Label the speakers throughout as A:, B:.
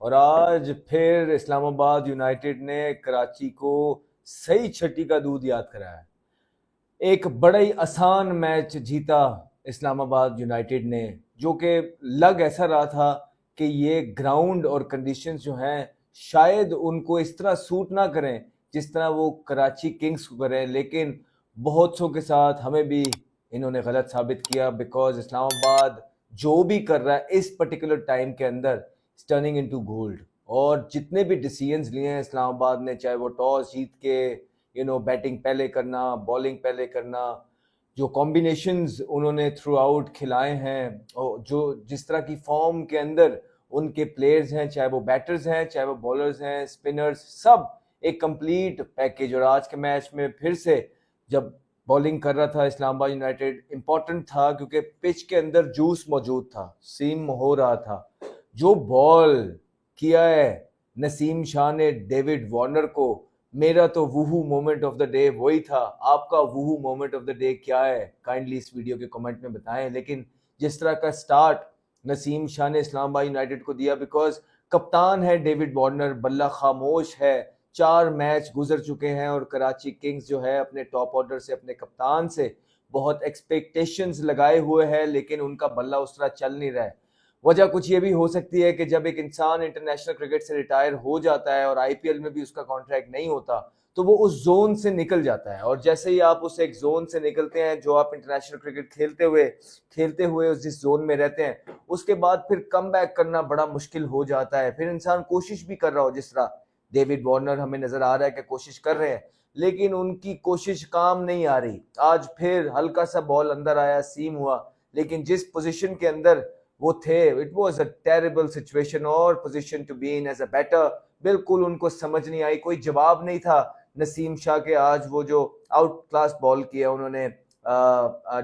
A: और आज फिर इस्लामाबाद यूनाइटेड ने कराची को सही छठी का दूध याद कराया। एक बड़ा ही आसान मैच जीता इस्लामाबाद यूनाइटेड ने, जो कि लग ऐसा रहा था कि ये ग्राउंड और कंडीशंस जो हैं शायद उनको इस तरह सूट ना करें जिस तरह वो कराची किंग्स को करें, लेकिन बहुत सौ के साथ हमें भी इन्होंने गलत साबित किया। बिकॉज इस्लामाबाद जो भी कर रहा है इस पर्टिकुलर टाइम के अंदर टर्निंग इनटू गोल्ड। और जितने भी डिसीजंस लिए हैं इस्लामाबाद ने, चाहे वो टॉस जीत के बैटिंग पहले करना, बॉलिंग पहले करना, जो कॉम्बिनेशंस उन्होंने थ्रू आउट खिलाए हैं, और जो जिस तरह की फॉर्म के अंदर उनके प्लेयर्स हैं, चाहे वो बैटर्स हैं, चाहे वो बॉलर्स हैं, स्पिनर्स, सब एक कंप्लीट पैकेज। और आज के मैच में फिर से जब बॉलिंग कर रहा था इस्लामाबाद यूनाइटेड, इंपॉर्टेंट था क्योंकि पिच के अंदर जूस मौजूद था, सीम हो रहा था। जो बॉल किया है नसीम शाह ने डेविड वार्नर को, मेरा तो वूहू मोमेंट ऑफ द डे वही था। आपका वूहू मोमेंट ऑफ द डे क्या है, काइंडली इस वीडियो के कमेंट में बताएं। लेकिन जिस तरह का स्टार्ट नसीम शाह ने इस्लामाबाद यूनाइटेड को दिया, बिकॉज कप्तान है डेविड वार्नर, बल्ला खामोश है, 4 मैच गुजर चुके हैं और कराची किंग्स जो है अपने टॉप ऑर्डर से, अपने कप्तान से बहुत एक्सपेक्टेशंस लगाए हुए हैं, लेकिन उनका बल्ला उस तरह चल नहीं रहा है। वजह कुछ ये भी हो सकती है कि जब एक इंसान इंटरनेशनल क्रिकेट से रिटायर हो जाता है और आईपीएल में भी उसका कॉन्ट्रैक्ट नहीं होता, तो वो उस जोन से निकल जाता है। और जैसे ही आप उस एक जोन से निकलते हैं, जो आप इंटरनेशनल क्रिकेट खेलते हुए उस जिस जोन में रहते हैं, उसके बाद फिर कम बैक करना बड़ा मुश्किल हो जाता है। फिर इंसान कोशिश भी कर रहा हो, जिस तरह डेविड वार्नर हमें नजर आ रहा है कि कोशिश कर रहे हैं, लेकिन उनकी कोशिश काम नहीं आ रही। आज फिर हल्का सा बॉल अंदर आया, सीम हुआ, लेकिन जिस पोजीशन के अंदर वो थे, it was a terrible situation और position to be in as a batter. बिल्कुल उनको समझ नहीं आई, कोई जवाब नहीं था नसीम शाह के। आज वो जो आउट क्लास बॉल किया उन्होंने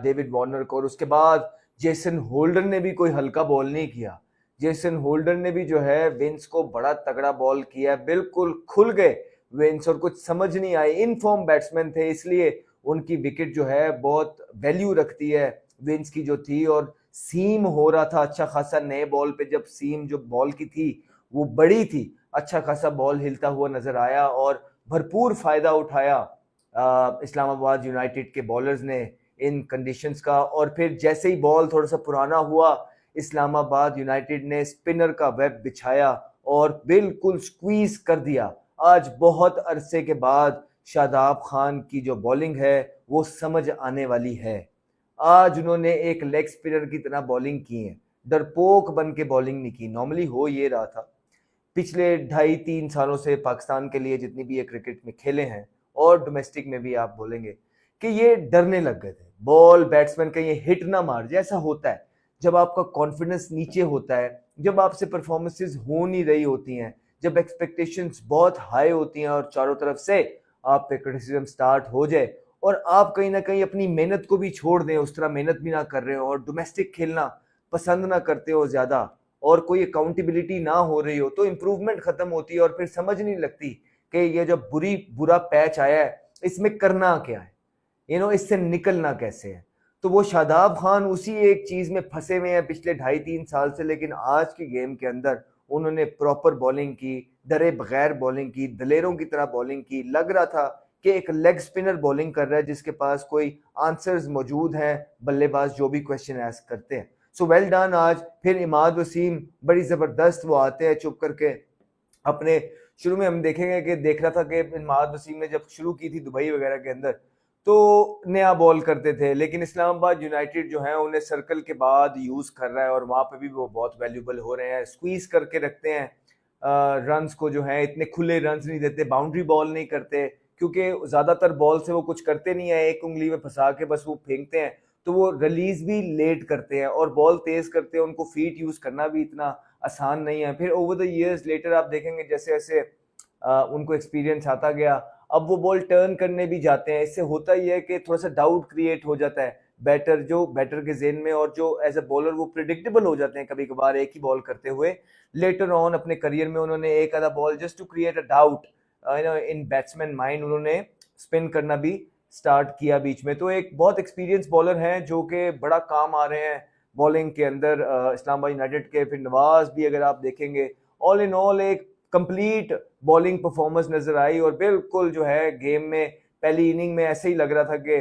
A: डेविड वार्नर को, और उसके बाद जेसन होल्डर ने भी कोई हल्का बॉल नहीं किया। जेसन होल्डर ने भी जो है विंस को बड़ा तगड़ा बॉल किया, बिल्कुल खुल गए विंस, और कुछ समझ नहीं आई। इन फॉर्म बैट्समैन थे, इसलिए उनकी विकेट जो है बहुत वैल्यू रखती है विंस की जो थी। और सीम हो रहा था अच्छा खासा नए बॉल पे, जब सीम जो बॉल की थी वो बड़ी थी, अच्छा खासा बॉल हिलता हुआ नजर आया और भरपूर फायदा उठाया इस्लामाबाद यूनाइटेड के बॉलर्स ने इन कंडीशंस का। और फिर जैसे ही बॉल थोड़ा सा पुराना हुआ, इस्लामाबाद यूनाइटेड ने स्पिनर का वेब बिछाया और बिल्कुल स्क्वीज कर दिया। आज बहुत अरसे के बाद शादाब खान की जो बॉलिंग है वो समझ आने वाली है। आज उन्होंने एक लेग स्पिनर की तरह बॉलिंग की है, डरपोक बन के बॉलिंग नहीं की। नॉर्मली हो ये रहा था पिछले 2.5-3 सालों से पाकिस्तान के लिए जितनी भी ये क्रिकेट में खेले हैं, और डोमेस्टिक में भी आप बोलेंगे, कि ये डरने लग गए थे बॉल बैट्समैन का ये हिट ना मार जाए। ऐसा होता है जब आपका कॉन्फिडेंस नीचे होता है, जब आपसे परफॉर्मेंसेज हो नहीं रही होती हैं, जब एक्सपेक्टेशंस बहुत हाई होती हैं और चारों तरफ से आप पे क्रिटिसिज्म स्टार्ट हो जाए, और आप कहीं ना कहीं अपनी मेहनत को भी छोड़ दें, उस तरह मेहनत भी ना कर रहे हो और डोमेस्टिक खेलना पसंद ना करते हो ज्यादा, और कोई अकाउंटेबिलिटी ना हो रही हो, तो इंप्रूवमेंट खत्म होती है और फिर समझ नहीं लगती कि ये जो बुरा पैच आया है इसमें करना क्या है, इससे निकलना कैसे है। तो वो शादाब खान उसी एक चीज में फंसे हुए हैं पिछले 2.5-3 साल से। लेकिन आज के गेम के अंदर उन्होंने प्रॉपर बॉलिंग की, डरे बगैर बॉलिंग की, दलेरों की तरह बॉलिंग की। लग रहा था कि एक लेग स्पिनर बॉलिंग कर रहा है जिसके पास कोई आंसर्स मौजूद हैं, बल्लेबाज जो भी क्वेश्चन आस्क करते हैं। So well done. आज फिर इमाद वसीम बड़ी जबरदस्त वो आते हैं चुप करके अपने। शुरू में हम देखेंगे कि देख रहा था कि इमाद वसीम ने जब शुरू की थी दुबई वगैरह के अंदर, तो नया बॉल करते थे, लेकिन इस्लामाबाद यूनाइटेड जो है उन्हें सर्कल के बाद यूज कर रहा है और वहां पे भी वो बहुत वैल्यूबल हो रहे हैं। स्क्वीज करके रखते हैं रन्स को, जो है इतने खुले रन्स नहीं देते, बाउंड्री बॉल नहीं करते, क्योंकि ज्यादातर बॉल से वो कुछ करते नहीं है, एक उंगली में फंसा के बस वो फेंकते हैं, तो वो रिलीज भी लेट करते हैं और बॉल तेज करते हैं। उनको फीट यूज करना भी इतना आसान नहीं है। फिर ओवर द इयर्स लेटर आप देखेंगे जैसे जैसे उनको एक्सपीरियंस आता गया, अब वो बॉल टर्न करने भी जाते हैं। इससे होता ही है कि थोड़ा सा डाउट क्रिएट हो जाता है बैटर के जेन में, और जो एज अ बॉलर वो प्रिडिक्टेबल हो जाते हैं कभी कभार एक ही बॉल करते हुए। लेटर ऑन अपने करियर में उन्होंने एक आधा ball just to create a doubt in batsman mind, उन्होंने स्पिन करना भी स्टार्ट किया बीच में। तो एक बहुत एक्सपीरियंस बॉलर हैं जो कि बड़ा काम आ रहे हैं बॉलिंग के अंदर इस्लामाबाद यूनाइटेड के। फिर नवाज भी अगर आप देखेंगे, ऑल इन ऑल एक कंप्लीट बॉलिंग परफॉर्मेंस नजर आई और बिल्कुल जो है गेम में पहली इनिंग में ऐसे ही लग रहा था कि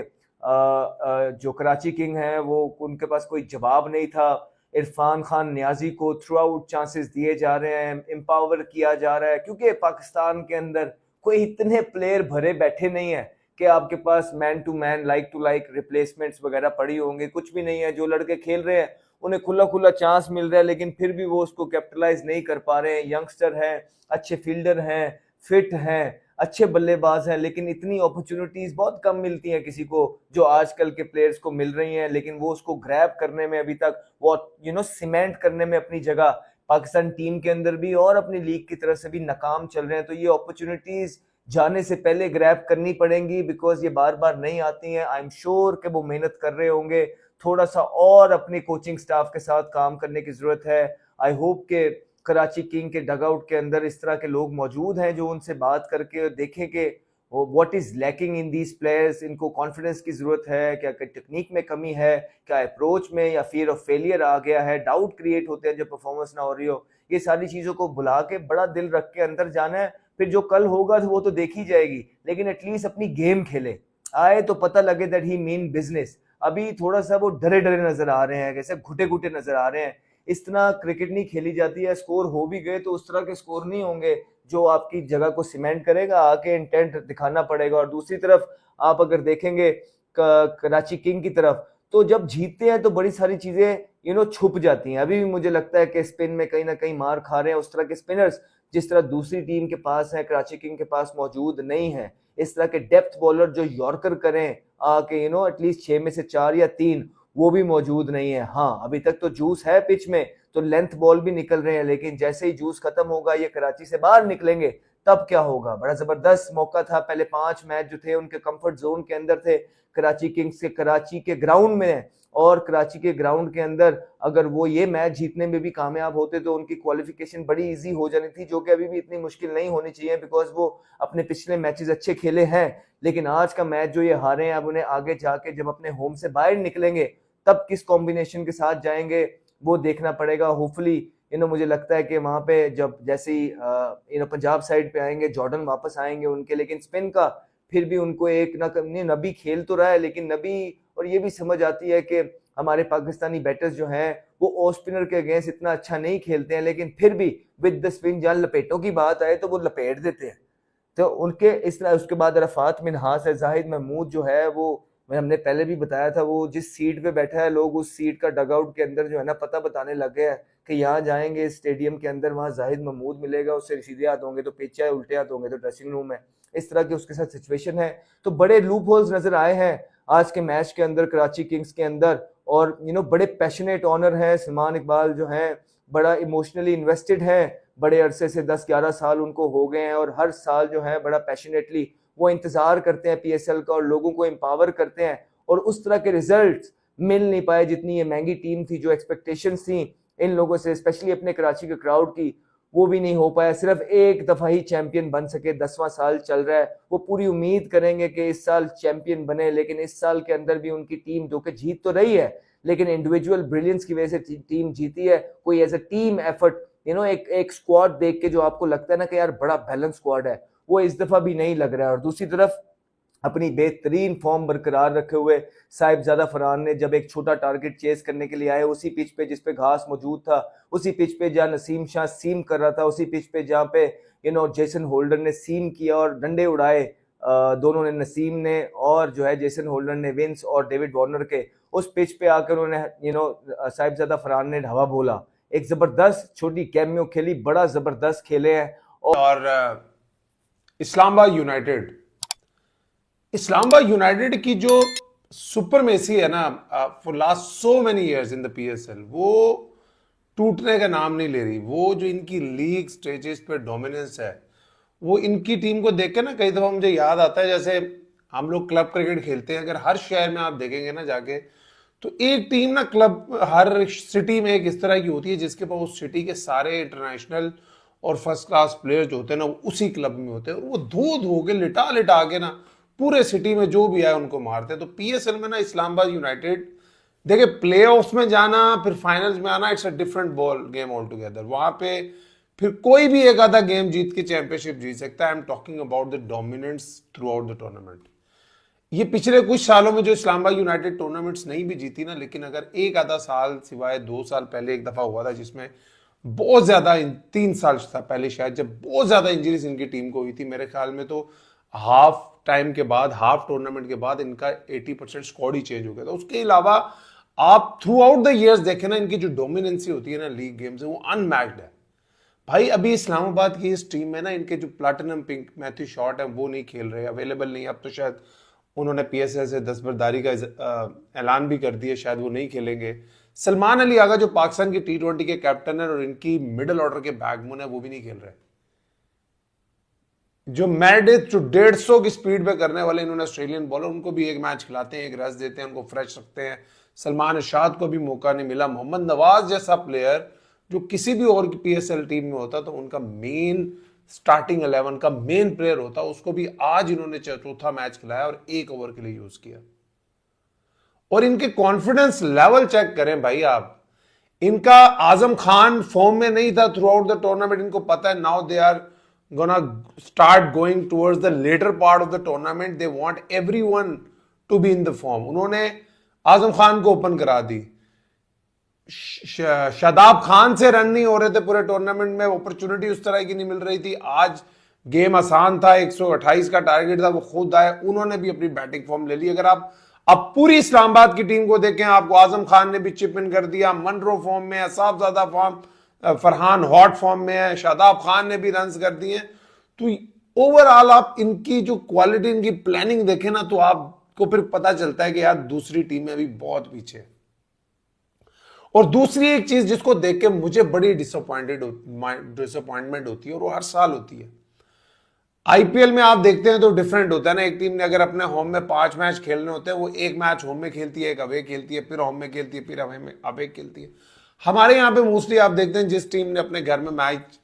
A: जो कराची किंग है वो उनके पास कोई जवाब नहीं था। इरफान खान नियाजी को थ्रू आउट चांसेस दिए जा रहे हैं, एम्पावर किया जा रहा है, क्योंकि पाकिस्तान के अंदर कोई इतने प्लेयर भरे बैठे नहीं है कि आपके पास man to man like to like replacements वगैरह पड़ी होंगे, कुछ भी नहीं है। जो लड़के खेल रहे हैं उन्हें खुला खुला चांस मिल रहा है, लेकिन फिर भी वो उसको कैपिटलाइज नहीं कर पा रहे हैं। यंगस्टर हैं, अच्छे फील्डर हैं, फिट हैं, अच्छे बल्लेबाज हैं, लेकिन इतनी अपॉर्चुनिटीज बहुत कम मिलती हैं किसी को जो आजकल के प्लेयर्स को मिल रही हैं। लेकिन वो उसको ग्रैब करने में अभी तक वो सीमेंट करने में अपनी जगह पाकिस्तान टीम के अंदर भी और अपनी लीग की तरफ से भी नाकाम चल रहे हैं। तो ये अपॉर्चुनिटीज जाने से पहले ग्रैब करनी पड़ेंगी, बिकॉज ये बार बार नहीं आती हैं। आई एम श्योर कि वो मेहनत कर रहे होंगे, थोड़ा सा और अपने कोचिंग स्टाफ के साथ काम करने की जरूरत है। आई होप के कराची किंग के डगआउट के अंदर इस तरह के लोग मौजूद हैं जो उनसे बात करके देखें कि what is lacking in these players, इनको कॉन्फिडेंस की जरूरत है क्या, टेक्निक में कमी है क्या, अप्रोच में, या फियर ऑफ फेलियर आ गया है, डाउट क्रिएट होते हैं जब परफॉर्मेंस ना हो रही हो। ये सारी चीजों को बुला के बड़ा दिल रख के अंदर जाना है। फिर जो कल होगा वो तो देखी जाएगी, लेकिन एटलीस्ट अपनी गेम खेले, आए तो पता लगे दैट ही मीन बिजनेस। अभी थोड़ा सा वो डरे डरे नजर आ रहे हैं, कैसे घुटे घुटे नजर आ रहे हैं। इस तरह क्रिकेट नहीं खेली जाती है। स्कोर हो भी गए तो उस तरह के स्कोर नहीं होंगे जो आपकी जगह को सीमेंट करेगा, आके इंटेंट दिखाना पड़ेगा। और दूसरी तरफ आप अगर देखेंगे कराची किंग की तरफ, तो जब जीतते हैं तो बड़ी सारी चीजें छुप जाती हैं। अभी भी मुझे लगता है कि स्पिन में कहीं ना कहीं मार खा रहे हैं उस तरह के स्पिनर्स जिस तरह दूसरी टीम के पास है, कराची किंग के पास मौजूद नहीं है। इस तरह के डेप्थ बॉलर जो यॉर्कर करें आके एटलीस्ट 6 में से 4 या 3, वो भी मौजूद नहीं है। हाँ, अभी तक तो जूस है पिच में, तो लेंथ बॉल भी निकल रहे हैं, लेकिन जैसे ही जूस खत्म होगा, ये कराची से बाहर निकलेंगे, तब क्या होगा। बड़ा जबरदस्त मौका था। पहले 5 मैच जो थे उनके कंफर्ट जोन के अंदर थे कराची किंग्स के, कराची के ग्राउंड में, और कराची के ग्राउंड के अंदर अगर वो ये मैच जीतने में भी कामयाब होते तो उनकी क्वालिफिकेशन बड़ी इजी हो जानी थी, जो कि अभी भी इतनी मुश्किल नहीं होनी चाहिए, बिकॉज वो अपने पिछले मैचेस अच्छे खेले हैं। लेकिन आज का मैच जो ये हारे हैं, अब उन्हें आगे जाके जब अपने होम से बाहर निकलेंगे तब किस कॉम्बिनेशन के साथ जाएंगे वो देखना पड़ेगा। होपफुली मुझे लगता है कि वहां पे जब जैसे ही पंजाब साइड पे आएंगे, जॉर्डन वापस आएंगे उनके, लेकिन स्पिन का फिर भी उनको एक नबी खेल तो रहा है, लेकिन नबी और ये भी समझ आती है कि हमारे पाकिस्तानी बैटर्स जो हैं वो ऑफ स्पिनर के अगेंस्ट इतना अच्छा नहीं खेलते हैं, लेकिन फिर भी विद द स्पिन जहां लपेटों की बात आए तो वो लपेट देते हैं। तो उनके इस तरह उसके बाद रफात मिनहास है, जाहिद महमूद जो है वो हमने पहले भी बताया था, वो जिस सीट पे बैठा है लोग उस सीट का डगआउट के अंदर जो है ना पता बताने लग गए हैं कि यहाँ जाएंगे स्टेडियम के अंदर, वहाँ जाहिद महमूद मिलेगा, उससे सीधे हाथ होंगे तो पिच है, उल्टे हाथ होंगे तो ड्रेसिंग रूम है। इस तरह की उसके साथ सिचुएशन है। तो बड़े लूप होल्स नजर आए हैं आज के मैच के अंदर कराची किंग्स के अंदर, और बड़े पैशनेट ऑनर हैं। सलमान इकबाल जो है बड़ा इमोशनली इन्वेस्टेड है, बड़े अरसे से 10-11 साल उनको हो गए हैं, और हर साल जो है बड़ा पैशनेटली वो इंतजार करते हैं पीएसएल का और लोगों को एम्पावर करते हैं। और उस तरह के रिजल्ट्स मिल नहीं पाए जितनी ये महंगी टीम थी, जो एक्सपेक्टेशंस थी इन लोगों से, स्पेशली अपने कराची के क्राउड की, वो भी नहीं हो पाया। सिर्फ एक दफा ही चैंपियन बन सके, 10वां साल चल रहा है। वो पूरी उम्मीद करेंगे कि इस साल चैंपियन बने, लेकिन इस साल के अंदर भी उनकी टीम जो कि जीत तो रही है, लेकिन इंडिविजुअल ब्रिलियंस की वजह से टीम जीती है। कोई एज अ टीम एफर्ट एक स्क्वाड देख के जो आपको लगता है ना कि यार बड़ा बैलेंस स्क्वाड है, वो इस दफा भी नहीं लग रहा है। और दूसरी तरफ अपनी बेहतरीन फॉर्म बरकरार रखे हुए साहिबजादा फरहान ने जब एक छोटा टारगेट चेस करने के लिए आए, उसी पिच पे जिस पे घास मौजूद था, उसी पिच पे जहाँ नसीम शाह सीम कर रहा था, उसी पिच पे जहाँ पे जेसन होल्डर ने सीम किया और डंडे उड़ाए दोनों ने, नसीम ने और जो है जेसन होल्डर ने, विंस और डेविड वार्नर के, उस पिच पे आकर उन्होंने साहिबजादा फरहान ने ढावा बोला, एक जबरदस्त छोटी कैमियो खेली, बड़ा जबरदस्त खेले हैं।
B: और इस्लामाबाद यूनाइटेड की जो सुपरमेसी है ना for last so many years in the PSL, वो टूटने का नाम नहीं ले रही। वो जो इनकी लीग स्टेजेस पे डोमिनेंस है, वो इनकी टीम को देख के ना कई दफा मुझे याद आता है, जैसे हम लोग क्लब क्रिकेट खेलते हैं, अगर हर शहर में आप देखेंगे ना जाके, तो एक टीम ना क्लब हर सिटी में एक इस तरह की होती है जिसके पास उस सिटी के सारे इंटरनेशनल और फर्स्ट क्लास प्लेयर जो होते हैं ना उसी क्लब में होते हैं, और वो धो धो के लिटा लिटा के ना पूरे सिटी में जो भी आए उनको मारते हैं। तो पीएसएल में ना इस्लामाबाद यूनाइटेड देखिए प्लेऑफ्स में जाना फिर फाइनल्स में आना, it's a different ball game all together. वहां पे फिर कोई भी एक आधा गेम जीत के चैंपियनशिप जीत सकता है। I am talking about the dominance through out the tournament. ये पिछले कुछ सालों में जो इस्लामाबाद यूनाइटेड टूर्नामेंट्स नहीं भी जीती ना, लेकिन अगर एक आधा साल सिवाय 2 साल पहले एक दफा हुआ था जिसमें बहुत ज्यादा, 3 साल था पहले शायद, जब बहुत ज्यादा इंजरीज इनकी टीम को हुई थी। मेरे ख्याल में तो हाफ टाइम के बाद, हाफ टूर्नामेंट के बाद इनका 80% स्क्वाड ही चेंज हो गया था। उसके अलावा आप थ्रू आउट द ईयर्स देखें ना, इनकी जो डोमिनेंसी होती है ना लीग गेम्स में, वो अनमैच्ड है भाई। अभी इस्लामाबाद की इस टीम में ना इनके जो प्लैटिनम पिंक मैथ्यू शॉट है वो नहीं खेल रहे, अवेलेबल नहीं। अब तो शायद उन्होंने पीएसएल से दस्तबरदारी का ऐलान भी कर दिया, शायद वो नहीं खेलेंगे। सलमान अली आगा जो पाकिस्तान की T20 के कैप्टन है और इनकी मिडिल ऑर्डर के बैकबोन है, वो भी नहीं खेल रहे। जो मैरिडिथ जो 150 की स्पीड पे करने वाले इन्होंने ऑस्ट्रेलियन बॉलर, उनको भी एक मैच खिलाते हैं, एक रेस्ट देते हैं, उनको फ्रेश रखते हैं। सलमान इरशाद को भी मौका नहीं मिला। मोहम्मद नवाज जैसा प्लेयर जो किसी भी और की पीएसएल टीम में होता तो उनका मेन स्टार्टिंग 11 का मेन प्लेयर होता, उसको भी आज इन्होंने चौथा मैच खिलाया और 1 ओवर के लिए यूज किया। और इनके कॉन्फिडेंस लेवल चेक करें भाई आप। इनका आजम खान फॉर्म में नहीं था थ्रू आउट द टूर्नामेंट, इनको पता है now they are gonna start going towards the latter part of the tournament, they want everyone to be in the form. उन्होंने आजम खान को ओपन करा दी। शादाब खान से रन नहीं हो रहे थे पूरे टूर्नामेंट में, अपॉर्चुनिटी उस तरह की नहीं मिल रही थी। आज गेम आसान था, 128 का टारगेट था, वो खुद आए, उन्होंने भी अपनी बैटिंग फॉर्म ले ली। अगर आप अब पूरी इस्लामाबाद की टीम को देखें, आपको आजम खान ने भी चिप इन कर दिया, मनरो फॉर्म में है, साहबजादा फॉर्म, फरहान हॉट फॉर्म में है, शादाब खान ने भी रन कर दिए। तो ओवरऑल आप इनकी जो क्वालिटी, इनकी प्लानिंग देखें ना, तो आपको फिर पता चलता है कि यार दूसरी टीमें अभी बहुत पीछे। और दूसरी एक चीज जिसको देख के मुझे बड़ी डिसअपॉइंटमेंट होती है, और वो हर साल होती है। आईपीएल में आप देखते हैं तो डिफरेंट होता है ना, एक टीम ने अगर अपने होम में 5 मैच खेलने होते हैं, वो एक मैच होम में खेलती है, एक अवे खेलती है, फिर होम में खेलती है, फिर अवे खेलती है। हमारे यहाँ पे मोस्टली आप देखते हैं जिस टीम ने अपने घर में मैच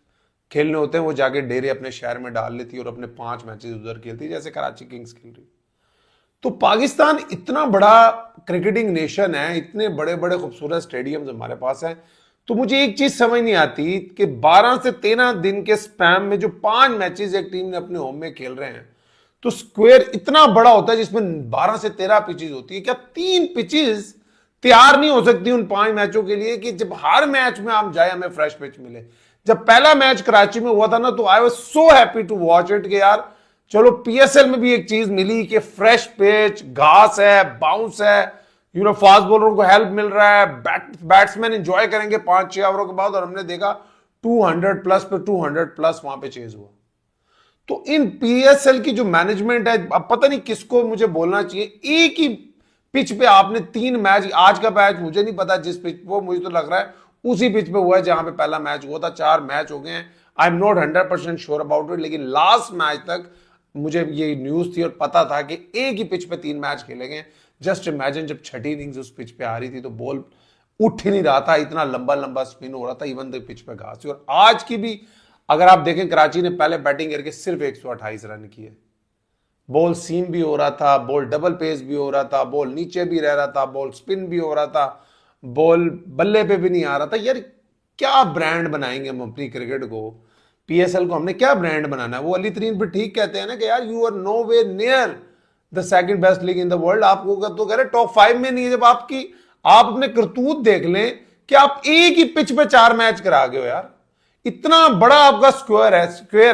B: खेलने होते हैं वो जाके डेरे अपने शहर में डाल लेती है और अपने 5 मैचेस उधर खेलती है, जैसे कराची किंग्स खेल रही। तो पाकिस्तान इतना बड़ा क्रिकेटिंग नेशन है, इतने बड़े बड़े खूबसूरत स्टेडियम्स हमारे पास हैं, तो मुझे एक चीज समझ नहीं आती कि 12 से 13 दिन के स्पैम में जो 5 मैचेस एक टीम ने अपने होम में खेल रहे हैं, तो स्क्वायर इतना बड़ा होता है जिसमें 12 से 13 पिचेस होती है। क्या 3 पिचेस तैयार नहीं हो सकती उन 5 मैचों के लिए कि जब हर मैच में हम जाए हमें फ्रेश पिच मिले? जब पहला मैच कराची में हुआ था ना, तो I was so happy to watch it कि यार चलो पीएसएल में भी एक चीज मिली कि फ्रेश पिच, घास है, बाउंस है, फास्ट बॉलरों को हेल्प मिल रहा है, बैट्समैन एंजॉय करेंगे 5-6 ओवरों के बाद। और हमने देखा 200 प्लस पे 200 प्लस वहां पे चेज हुआ। तो इन पीएसएल की जो मैनेजमेंट है, अब पता नहीं किसको मुझे बोलना चाहिए, एक ही पिच पे आपने 3 मैच, आज का मैच मुझे नहीं पता जिस पिच, वो मुझे तो लग रहा है उसी पिच पे हुआ है जहां पे पहला मैच हुआ था। 4 मैच हो गए हैं, I am not 100% sure about it, लेकिन लास्ट मैच तक मुझे ये न्यूज थी और पता था कि एक ही पिच पे 3 मैच खेले गए। जस्ट इमेजिन जब छठी इनिंग्स उस पिच पे आ रही थी तो बॉल उठ ही नहीं रहा था, इतना लंबा लंबा स्पिन हो रहा था, इवन द पिच पे घास थी। और आज की भी अगर आप देखें, कराची ने पहले बैटिंग करके सिर्फ 128 रन किए। बॉल सीम भी हो रहा था, बॉल डबल पेस भी हो रहा था, बॉल नीचे भी रह रहा था, बॉल स्पिन भी हो रहा था, बॉल बल्ले पे भी नहीं आ रहा था। यार क्या ब्रांड बनाएंगे हम अपनी क्रिकेट को? पीएसएल को हमने क्या ब्रांड बनाना है? वो अली तरीन भी ठीक कहते हैं ना कि यार you are no way near the second best league in the world. आपको तो कह रहे टॉप 5 में नहीं है। जब आप अपने करतूत देख लें कि आप एक ही पिच पे 4 मैच करा गए हो यार, इतना बड़ा आपका स्क्वायर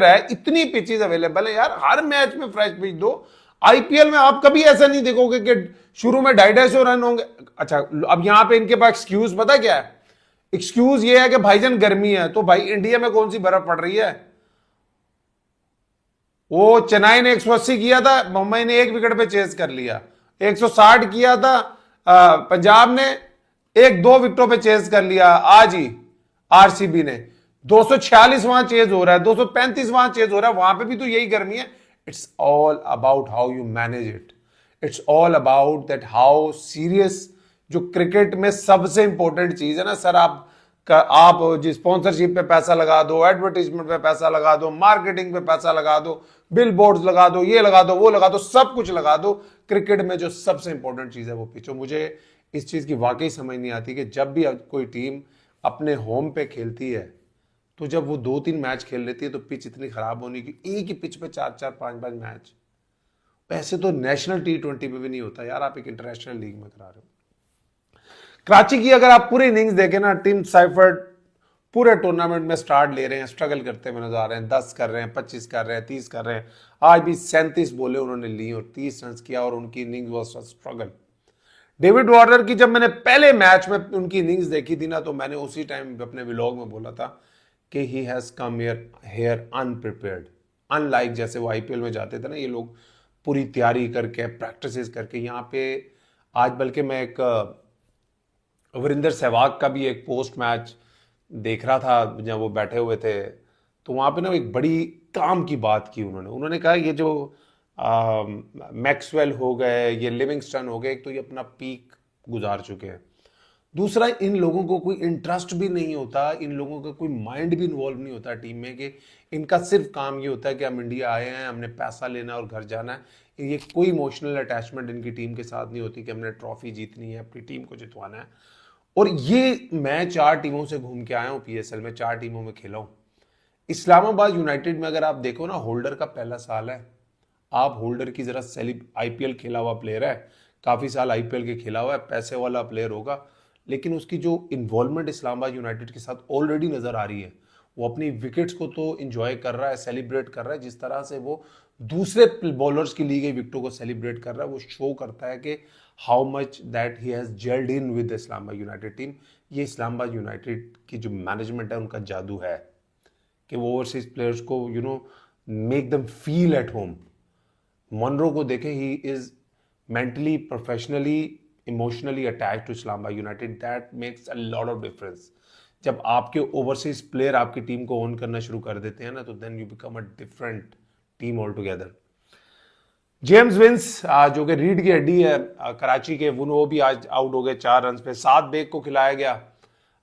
B: है, इतनी पिचेस अवेलेबल है यार, हर मैच में फ्रेश पिच दो। आईपीएल में आप कभी ऐसा नहीं देखोगे कि शुरू में 250 रन होंगे। अच्छा, अब यहां पे इनके पास एक्सक्यूज पता क्या है? एक्सक्यूज ये है कि भाईजान गर्मी है। तो भाई इंडिया में कौन सी बर्फ पड़ रही है? वो चेन्नई ने 180 किया था, मुंबई ने 1 विकेट पे चेस कर लिया। 160 किया था पंजाब ने, 1-2 विकेटों पे चेस कर लिया आज ही आरसीबी ने। 246 वहां चेज हो रहा है, 235 वहां चेज हो रहा है, वहां पे भी तो यही गर्मी है। It's all about how you manage it, it's all about that how serious जो क्रिकेट में सबसे इंपॉर्टेंट चीज है ना सर, आप जी स्पॉन्सरशिप पे पैसा लगा दो, एडवर्टीजमेंट पे पैसा लगा दो, मार्केटिंग पे पैसा लगा दो, बिल बोर्ड्स लगा दो, ये लगा दो, वो लगा दो, सब कुछ लगा दो। क्रिकेट में जो सबसे इंपॉर्टेंट चीज है वो पिच। मुझे इस चीज की वाकई समझ नहीं आती कि जब भी कोई टीम अपने होम पे खेलती है तो जब वो 2-3 मैच खेल लेती है तो पिच इतनी खराब होनी कि एक ही पिच पे 4-4 5-5 मैच, ऐसे तो नेशनल T20 में भी नहीं होता यार, आप एक इंटरनेशनल लीग में करा रहे हो। कराची की अगर आप पूरी इनिंग्स देखें ना, टीम साइफर्ड पूरे टूर्नामेंट में स्टार्ट ले रहे हैं, स्ट्रगल करते हुए नजर आ रहे हैं, 10 कर रहे हैं, 25 कर रहे हैं, 30 कर रहे हैं। आज भी 37 बोले उन्होंने ली और 30 रन किया और उनकी innings was struggle. David Warner की जब मैंने पहले मैच में उनकी इनिंग्स देखी थी ना, तो मैंने उसी टाइम अपने व्लॉग में बोला था कि he has come here अनप्रिपेयर्ड, unlike जैसे वो आईपीएल में जाते थे ना ये लोग पूरी तैयारी करके प्रैक्टिसेस करके। यहाँ पे आज बल्कि मैं एक वीरेंद्र सहवाग का भी एक पोस्ट मैच देख रहा था जब वो बैठे हुए थे, तो वहाँ पे ना एक बड़ी काम की बात की उन्होंने कहा ये जो मैक्सवेल हो गए, ये लिविंगस्टन हो गए, एक तो ये अपना पीक गुजार चुके हैं, दूसरा इन लोगों को कोई इंटरेस्ट भी नहीं होता, इन लोगों का कोई माइंड भी इन्वॉल्व नहीं होता टीम में, कि इनका सिर्फ काम ये होता है कि हम इंडिया आए हैं, हमने पैसा लेना और घर जाना है। ये कोई इमोशनल अटैचमेंट इनकी टीम के साथ नहीं होती कि हमने ट्रॉफी जीतनी है, अपनी टीम को जितवाना है। और ये मैं 4 टीमों से घूम के आया हूँ पीएसएल में, 4 टीमों में खेला हूँ। इस्लामाबाद यूनाइटेड में अगर आप देखो ना, होल्डर का पहला साल है, आप होल्डर की जरा आईपीएल खेला हुआ प्लेयर है, काफी साल आईपीएल के खेला हुआ है, पैसे वाला प्लेयर होगा, लेकिन उसकी जो इन्वॉल्वमेंट इस्लामाबाद यूनाइटेड के साथ ऑलरेडी नजर आ रही है, वो अपनी विकेट्स को तो एंजॉय कर रहा है, सेलिब्रेट कर रहा है, जिस तरह से वो दूसरे बॉलर्स की ली गई विकेटों को सेलिब्रेट कर रहा है, वो शो करता है कि how much that he has gelled in with Islamabad United team. ये इस्लामाबाद यूनाइटेड की जो मैनेजमेंट है उनका जादू है कि वो ओवरसीज प्लेयर्स को make them feel at home. Munro को देखें, he is mentally, professionally, emotionally attached to Islamabad United. That makes a lot of difference. जब आपके ओवरसीज प्लेयर आपकी टीम को ओन करना शुरू कर देते हैं ना, तो then you become a different team all together. James Vince जो कि रीढ़ की हड्डी है कराची के, वो भी आज आउट हो गए 4 रन पे। 7 बेग को खिलाया गया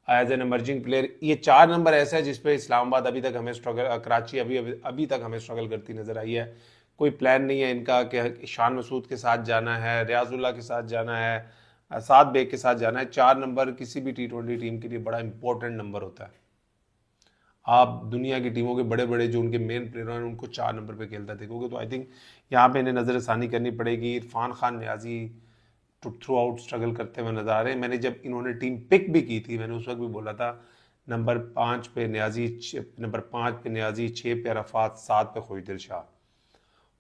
B: एज एन इमर्जिंग प्लेयर। ये 4 नंबर ऐसा है जिसपे इस्लामाबाद अभी तक हमें स्ट्रगल, कराची अभी तक हमें स्ट्रगल करती नजर आई है। कोई प्लान नहीं है इनका कि शान मसूद के साथ जाना है, रियाजुल्लाह के साथ जाना है, 7 बेग के साथ जाना है। 4 नंबर किसी भी T20 टीम के लिए बड़ा इंपॉर्टेंट नंबर होता है। आप दुनिया की टीमों के बड़े बड़े जो उनके मेन प्लेयर हैं उनको 4 नंबर पे खेलता देखोगे, तो आई थिंक यहाँ पे इन्हें नज़रसानी करनी पड़ेगी। Irfan Khan Niazi throughout struggle करते हुए नजर आ रहे हैं। मैंने जब इन्होंने टीम पिक भी की थी, मैंने उस वक्त भी बोला था नंबर 5 पे नियाजी, नंबर 5 पे नियाजी, 6 पे अरफात, 7 पे खुशदिल शाह।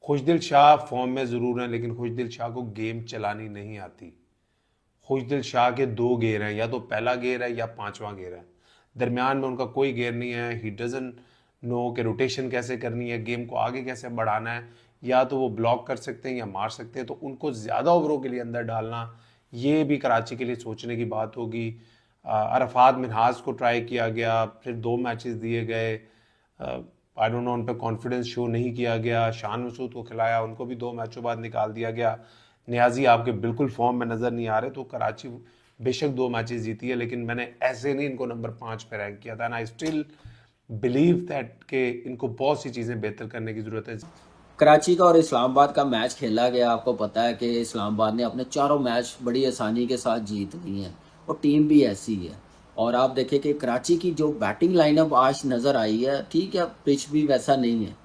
B: खुशदिल शाह फॉर्म में ज़रूर है, लेकिन खुशदिल शाह को गेम चलानी नहीं आती। खुशदिल शाह के 2 गेयर हैं, या तो पहला गेयर है या 5वां गेयर है, दरमियान में उनका कोई गेयर नहीं है। ही डजंट नो कि रोटेशन कैसे करनी है, गेम को आगे कैसे बढ़ाना है, या तो वो ब्लॉक कर सकते हैं या मार सकते हैं। तो उनको ज़्यादा ओवरों के लिए अंदर डालना, ये भी कराची के लिए सोचने की बात होगी। अरफात मिनहाज को ट्राई किया गया, फिर 2 मैचेस दिए गए, आई डोंट नो उन पर कॉन्फिडेंस शो नहीं किया गया। शान मसूद को खिलाया, उनको भी 2 मैचों बाद निकाल दिया गया। नियाजी आपके बिल्कुल फॉर्म में नज़र नहीं आ रहे। तो कराची बेशक 2 मैचेस जीती है, लेकिन मैंने ऐसे नहीं इनको नंबर 5 पे रैंक किया था। आई स्टिल बिलीव दैट कि इनको बहुत सी चीज़ें बेहतर करने की ज़रूरत है।
C: कराची का और इस्लामाबाद का मैच खेला गया। आपको पता है कि इस्लामाबाद ने अपने चारों मैच बड़ी आसानी के साथ जीत लिए हैं और टीम भी ऐसी है। और आप देखें कि कराची की जो बैटिंग लाइनअप आज नज़र आई है, ठीक है, पिच भी वैसा नहीं है।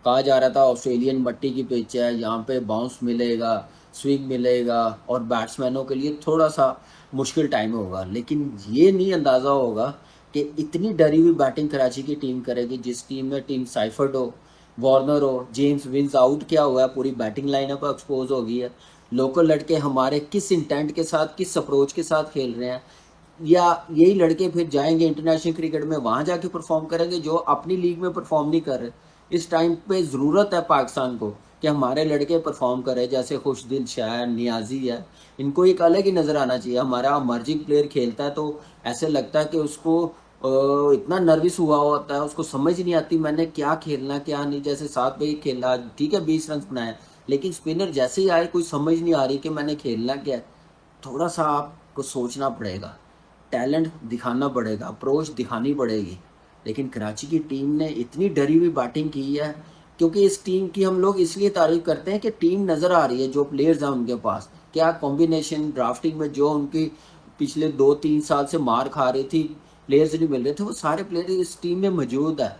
C: कहा जा रहा था ऑस्ट्रेलियन मट्टी की पिच है, यहाँ पे बाउंस मिलेगा, स्विंग मिलेगा और बैट्समैनों के लिए थोड़ा सा मुश्किल टाइम होगा, लेकिन ये नहीं अंदाज़ा होगा कि इतनी डरी हुई बैटिंग कराची की टीम करेगी। जिस टीम में टीम साइफर्ड हो, वार्नर हो, जेम्स विंस आउट किया हुआ है, पूरी बैटिंग लाइनअप एक्सपोज हो गई है। लोकल लड़के हमारे किस इंटेंट के साथ, किस अप्रोच के साथ खेल रहे हैं, या यही लड़के फिर जाएंगे इंटरनेशनल क्रिकेट में, वहाँ जाके परफॉर्म करेंगे जो अपनी लीग में परफॉर्म नहीं कर रहे। इस टाइम पे ज़रूरत है पाकिस्तान को कि हमारे लड़के परफॉर्म करें, जैसे खुशदिल शाह, नियाजी है, इनको एक अलग ही नज़र आना चाहिए। हमारा इमर्जिंग प्लेयर खेलता है तो ऐसे लगता है कि उसको इतना नर्वस हुआ होता है, उसको समझ नहीं आती मैंने क्या खेलना क्या नहीं। जैसे 7 पे ही खेला, ठीक है, 20 रन बनाए, लेकिन स्पिनर जैसे ही आए कोई समझ नहीं आ रही कि मैंने खेलना क्या है। थोड़ा सा आपको सोचना पड़ेगा, टैलेंट दिखाना पड़ेगा, अप्रोच दिखानी पड़ेगी। लेकिन कराची की टीम ने इतनी डरी हुई बैटिंग की है, क्योंकि इस टीम की हम लोग इसलिए तारीफ करते हैं कि टीम नज़र आ रही है, जो प्लेयर्स हैं उनके पास, क्या कॉम्बिनेशन ड्राफ्टिंग में जो उनकी पिछले 2-3 साल से मार खा रही थी, प्लेयर्स नहीं मिल रहे थे, वो सारे प्लेयर इस टीम में मौजूद है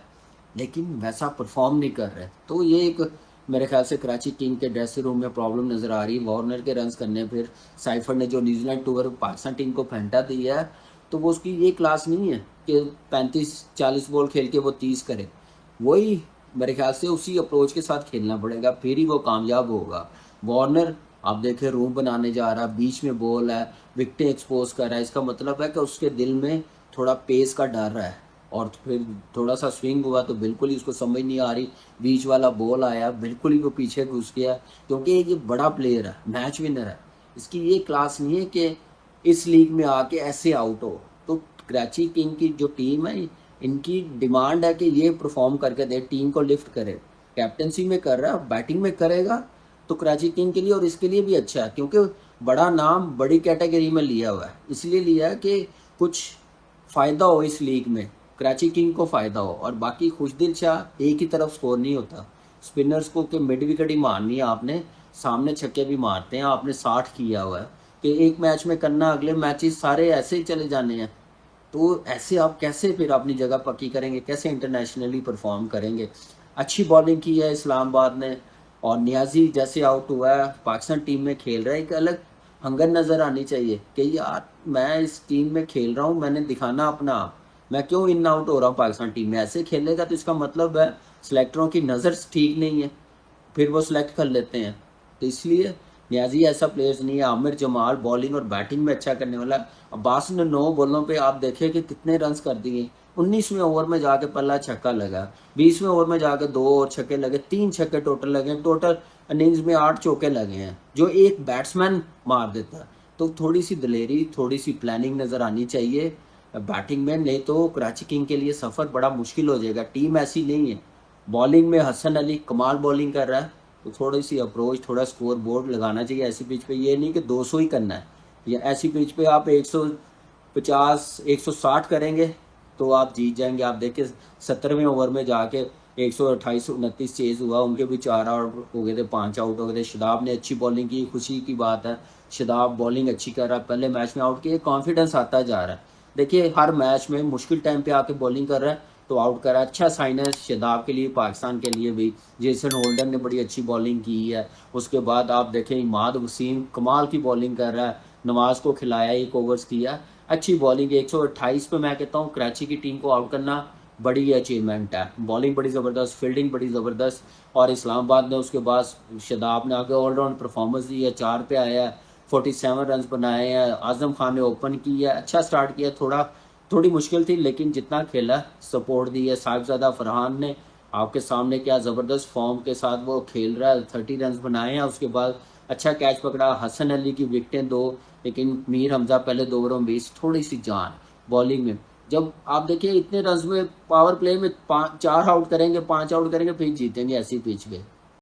C: लेकिन वैसा परफॉर्म नहीं कर रहे। तो ये एक मेरे ख्याल से कराची किंग के ड्रेसिंग रूम में प्रॉब्लम नज़र आ रही है। वार्नर के रन्स करने, फिर साइफर ने जो न्यूजीलैंड टूर पाकिस्तान टीम को फेंटा दिया है, तो वो उसकी ये क्लास नहीं है कि 35-40 बॉल खेल के वो 30 करे। वही मेरे ख्याल से उसी अप्रोच के साथ खेलना पड़ेगा, फिर ही वो कामयाब होगा। वार्नर आप देखें रूम बनाने जा रहा, बीच में बॉल है, विकेटें एक्सपोज कर रहा है, इसका मतलब है कि उसके दिल में थोड़ा पेस का डर है। और फिर थोड़ा सा स्विंग हुआ तो बिल्कुल ही उसको समझ नहीं आ रही, बीच वाला बॉल आया बिल्कुल ही वो पीछे घुस गया, क्योंकि ये बड़ा प्लेयर है, मैच विनर है। इसकी ये क्लास नहीं है कि इस लीग में आके ऐसे आउट हो। तो कराची किंग की जो टीम है, इनकी डिमांड है कि ये परफॉर्म करके दे, टीम को लिफ्ट करे। कैप्टनसी में कर रहा है, बैटिंग में करेगा तो कराची किंग के लिए और इसके लिए भी अच्छा है, क्योंकि बड़ा नाम बड़ी कैटेगरी में लिया हुआ है। इसलिए लिया है कि कुछ फ़ायदा हो इस लीग में, कराची किंग को फ़ायदा हो। और बाकी खुशदिल शाह एक ही तरफ स्कोर नहीं होता, स्पिनर्स को कि मिड विकेट ही मारनी है आपने, सामने छक्के भी मारते हैं। आपने 60 किया हुआ है कि एक मैच में करना, अगले मैचेस सारे ऐसे ही चले जाने हैं। तो ऐसे आप कैसे फिर अपनी जगह पक्की करेंगे, कैसे इंटरनेशनली परफॉर्म करेंगे। अच्छी बॉलिंग की है इस्लामाबाद ने, और नियाजी जैसे आउट हुआ है, पाकिस्तान टीम में खेल रहा है, एक अलग हंगर नज़र आनी चाहिए कि यार मैं इस टीम में खेल रहा हूँ, मैंने दिखाना अपना आप, मैं क्यों इन आउट हो रहा हूँ पाकिस्तान टीम में। ऐसे खेलेगा तो इसका मतलब है सेलेक्टरों की नज़र ठीक नहीं है, फिर वो सिलेक्ट कर लेते हैं। तो इसलिए नियाजी ऐसा प्लेयर्स नहीं है। आमिर जमाल बॉलिंग और बैटिंग में अच्छा करने वाला। अब्बास ने 9 बॉलों पे आप देखें कि कितने रन्स कर दिए। 19वें ओवर में जाके पहला छक्का लगा, 20वें ओवर में जाके 2 और छक्के लगे, 3 छक्के टोटल लगे, टोटल इनिंग्स में 8 चौके लगे हैं, जो एक बैट्समैन मार देता है। तो थोड़ी सी दिलेरी, थोड़ी सी प्लानिंग नज़र आनी चाहिए बैटिंग में, नहीं तो कराची किंग के लिए सफ़र बड़ा मुश्किल हो जाएगा। टीम ऐसी नहीं है। बॉलिंग में हसन अली कमाल बॉलिंग कर रहा है, तो थोड़ी सी अप्रोच, थोड़ा स्कोर बोर्ड लगाना चाहिए ऐसी पिच पे। ये नहीं कि 200 ही करना है, या ऐसी पिच पे आप 150 160 करेंगे तो आप जीत जाएंगे। आप देखिए 70वें ओवर में जाके 128-129 चेज हुआ, उनके भी 4 आउट हो गए थे, 5 आउट हो गए थे। शादाब ने अच्छी बॉलिंग की, खुशी की बात है, शादाब बॉलिंग अच्छी कर रहा है, पहले मैच में आउट किए, कॉन्फिडेंस आता जा रहा है। देखिए हर मैच में मुश्किल टाइम पे आके बॉलिंग कर रहा है तो आउट करा, अच्छा साइन है शादाब के लिए, पाकिस्तान के लिए भी। जेसन होल्डर ने बड़ी अच्छी बॉलिंग की है। उसके बाद आप देखें इमाद वसीम कमाल की बॉलिंग कर रहा है, नवाज को खिलाया, 1 ओवर्स किया, अच्छी बॉलिंग। 128 पे मैं कहता हूँ कराची की टीम को आउट करना बड़ी अचीवमेंट है। बॉलिंग बड़ी ज़बरदस्त, फील्डिंग बड़ी ज़बरदस्त, और इस्लामाबाद ने उसके बाद शादाब ने आगे ऑलराउंड परफॉर्मेंस दी है, 4 पे आया है, 47 रन बनाए हैं। आज़म खान ने ओपन किया, अच्छा स्टार्ट किया, थोड़ी मुश्किल थी लेकिन जितना खेला सपोर्ट दी है। साहिबजादा फरहान ने आपके सामने क्या ज़बरदस्त फॉर्म के साथ वो खेल रहा है, 30 रन बनाए हैं। उसके बाद अच्छा कैच पकड़ा, हसन अली की विकेटें 2, लेकिन मीर हमजा पहले 2 ओवरों में 20, थोड़ी सी जान बॉलिंग में। जब आप देखिए इतने रन में पावर प्ले में 4 आउट करेंगे, 5 आउट करेंगे, फिर जीतेंगे ऐसी पिच पे।